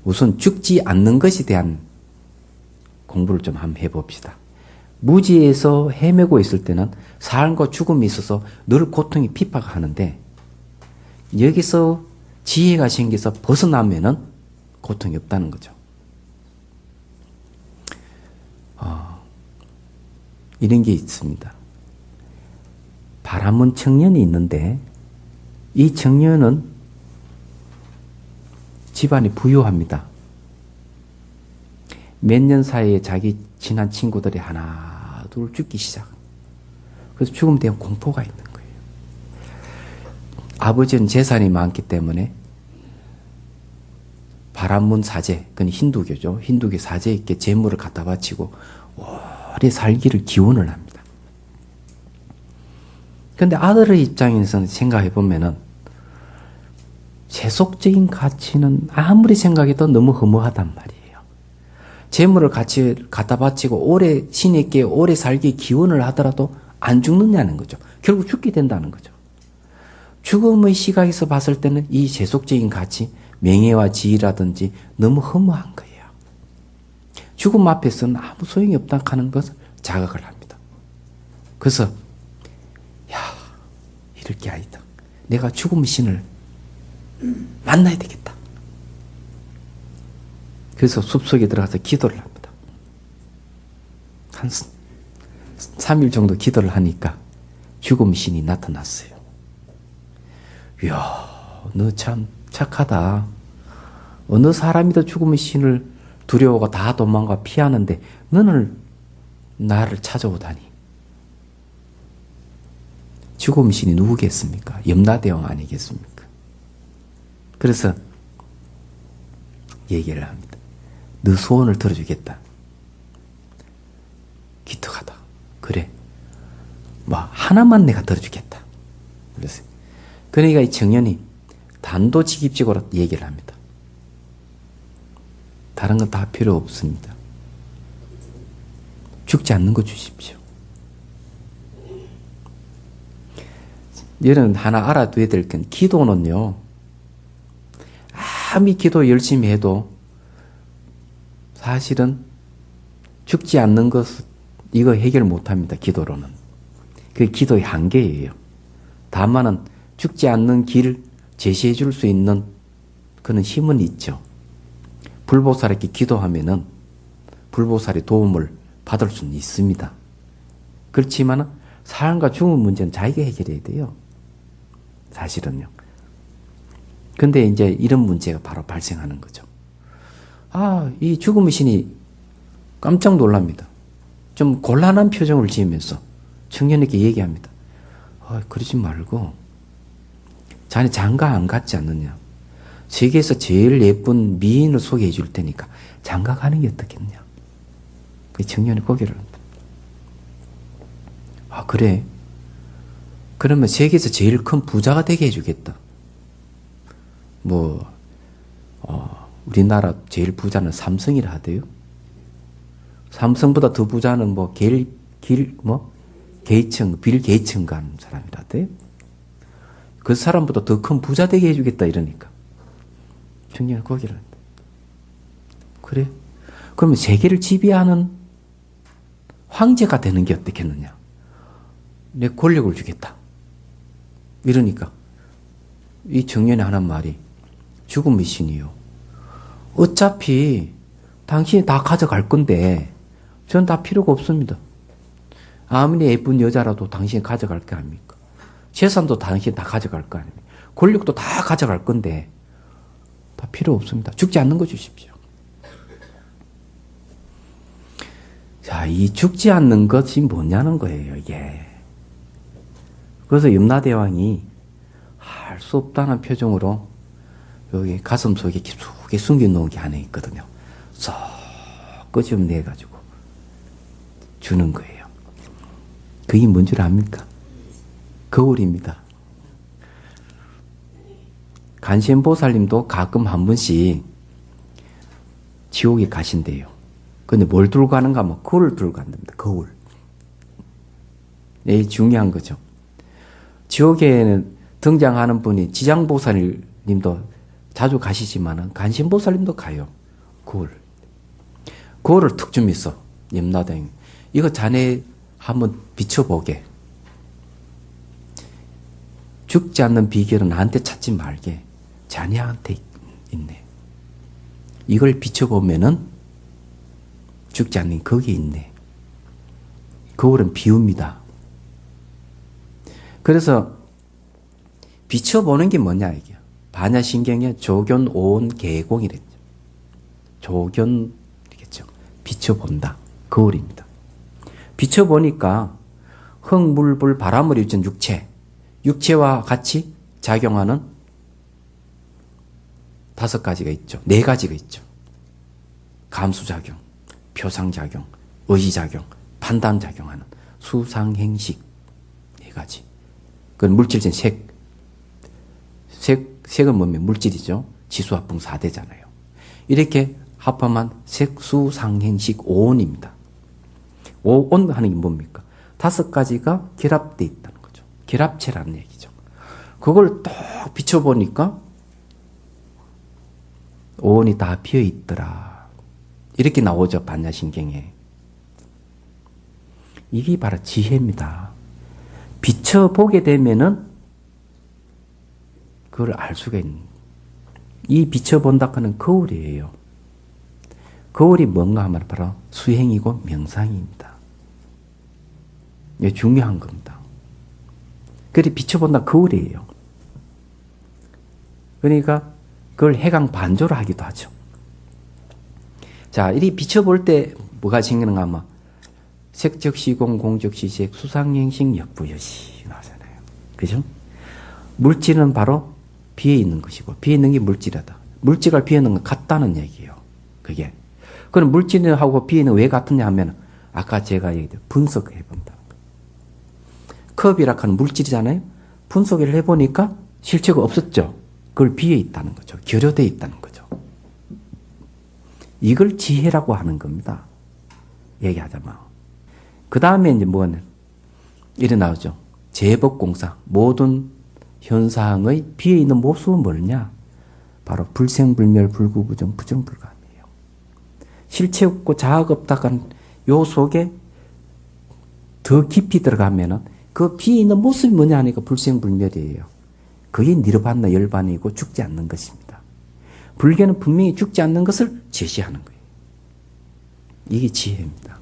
우선 죽지 않는 것에 대한 공부를 좀 한번 해봅시다. 무지에서 헤매고 있을 때는 삶과 죽음이 있어서 늘 고통이 핍박하는데 여기서 지혜가 생겨서 벗어나면은 고통이 없다는 거죠. 이런 게 있습니다. 바람은 청년이 있는데 이 청년은 집안이 부유합니다. 몇 년 사이에 자기 친한 친구들이 하나 둘 죽기 시작합니다. 그래서 죽음에 대한 공포가 있는 거예요. 아버지는 재산이 많기 때문에 바람문 사제, 그건 힌두교죠. 힌두교 사제에게 재물을 갖다 바치고 오래 살기를 기원을 합니다. 그런데 아들의 입장에서는 생각해 보면은 세속적인 가치는 아무리 생각해도 너무 허무하단 말이에요. 재물을 같이 갖다 바치고 오래 신에게 오래 살기 기원을 하더라도 안 죽느냐는 거죠. 결국 죽게 된다는 거죠. 죽음의 시각에서 봤을 때는 이 세속적인 가치, 명예와 지위라든지 너무 허무한 거예요. 죽음 앞에서는 아무 소용이 없다 하는 것을 자각을 합니다. 그래서 야, 이럴 게 아니다. 내가 죽음의 신을 만나야 되겠다. 그래서 숲속에 들어가서 기도를 합니다. 한 3일 정도 기도를 하니까 죽음의 신이 나타났어요. 이야, 너 참 착하다. 어느 사람이도 죽음의 신을 두려워하고 다 도망가 피하는데 너는 나를 찾아오다니. 죽음의 신이 누구겠습니까? 염라대왕 아니겠습니까? 그래서 얘기를 합니다. 너 소원을 들어주겠다. 기특하다. 그래. 뭐 하나만 내가 들어주겠다. 그랬어요. 그러니까 이 청년이 단도직입적으로 얘기를 합니다. 다른 건 다 필요 없습니다. 죽지 않는 거 주십시오. 여러분 하나 알아둬야 될 건 기도는요. 아무리 기도 열심히 해도 사실은 죽지 않는 것 이거 해결 못합니다. 기도로는. 그게 기도의 한계예요. 다만은 죽지 않는 길을 제시해 줄 수 있는 그런 힘은 있죠. 불보살에게 기도하면은 불보살의 도움을 받을 수는 있습니다. 그렇지만 삶과 죽음 문제는 자기가 해결해야 돼요. 사실은요. 근데 이제 이런 문제가 바로 발생하는 거죠. 이 죽음의 신이 깜짝 놀랍니다. 좀 곤란한 표정을 지으면서 청년에게 얘기합니다. 그러지 말고 자네 장가 안 갔지 않느냐. 세계에서 제일 예쁜 미인을 소개해 줄 테니까 장가 가는 게 어떻겠냐. 그 청년이 고개를 합니다. 그래. 그러면 세계에서 제일 큰 부자가 되게 해주겠다. 우리나라 제일 부자는 삼성이라 하대요. 삼성보다 더 부자는 게이츠, 빌 게이츠인가 하는 사람이라 하대요. 그 사람보다 더 큰 부자 되게 해주겠다 이러니까. 청년은 거기를 한다. 그래? 그러면 세계를 지배하는 황제가 되는 게 어떻겠느냐. 내 권력을 주겠다. 이러니까 이 청년이 하는 말이 죽음의 신이요. 어차피 당신이 다 가져갈 건데 전 다 필요가 없습니다. 아무리 예쁜 여자라도 당신이 가져갈 거 아닙니까? 재산도 당신이 다 가져갈 거 아닙니까? 권력도 다 가져갈 건데 다 필요 없습니다. 죽지 않는 거 주십시오. 자, 이 죽지 않는 것이 뭐냐는 거예요, 이게. 그래서 염라대왕이 할 수 없다는 표정으로 여기 가슴 속에 깊숙이 숨겨놓은 게 하나 있거든요. 쏙 끄집어내가지고 주는 거예요. 그게 뭔 줄 압니까? 거울입니다. 간신보살님도 가끔 한 번씩 지옥에 가신대요. 근데 뭘 들고 가는가 하면 거울을 들고 간답니다. 거울. 이게 중요한 거죠. 지옥에는 등장하는 분이 지장보살님도 자주 가시지만은 간신보살님도 가요. 9월. 9월을 특좀 있어. 염라대왕. 이거 자네 한번 비춰보게. 죽지 않는 비결은 나한테 찾지 말게. 자네한테 있네. 이걸 비춰보면은 죽지 않는 거기에 있네. 9월은 비웁니다. 그래서 비춰보는 게 뭐냐 이게. 반야신경의 조견 오온 개공이랬죠. 조견이겠죠. 비춰본다. 거울입니다. 비춰보니까 흙물불 바람을 일으킨 육체, 육체와 같이 작용하는 5가지가 있죠. 4가지가 있죠. 감수작용, 표상작용, 의지작용, 판단작용하는 수상행식 4가지. 그건 물질적인 색은 뭐면 물질이죠. 지수합풍 4대잖아요. 이렇게 합하면 색수상행식 오온입니다. 오온 하는 게 뭡니까? 5가지가 결합되어 있다는 거죠. 결합체라는 얘기죠. 그걸 딱 비춰보니까 오온이 다 비어 있더라. 이렇게 나오죠. 반야신경에. 이게 바로 지혜입니다. 비춰보게 되면은 그걸 알 수가 있는. 이 비춰본다 하는 거울이에요. 거울이 뭔가 하면 바로 수행이고 명상입니다. 이게 중요한 겁니다. 그래 비춰본다 거울이에요. 그러니까 그걸 해강 반조로 하기도 하죠. 자, 이리 비춰볼 때 뭐가 생기는가 하면 색적시공, 공적시색, 수상행식, 역부여시 나오잖아요. 그죠? 물질은 바로 비어 있는 것이고, 비어 있는 게 물질이다. 물질과 비어 있는 건 같다는 얘기예요. 그게. 그럼 물질하고 비어 있는 왜 같으냐 하면, 아까 제가 얘기했던 분석해 본다. 컵이라 하는 물질이잖아요. 분석을 해보니까 실체가 없었죠. 그걸 비어 있다는 거죠. 결여되어 있다는 거죠. 이걸 지혜라고 하는 겁니다. 얘기하자면. 그 다음에 이제 뭐는 이래 나오죠. 제법공사. 모든 현상의 비어 있는 모습은 뭐냐? 바로 불생불멸, 불구부정, 부정불감이에요. 실체 없고 자아가 없다 하는 요 속에 더 깊이 들어가면은 그 비어 있는 모습이 뭐냐 하니까 불생불멸이에요. 그게 니르바나 열반이고 죽지 않는 것입니다. 불교는 분명히 죽지 않는 것을 제시하는 거예요. 이게 지혜입니다.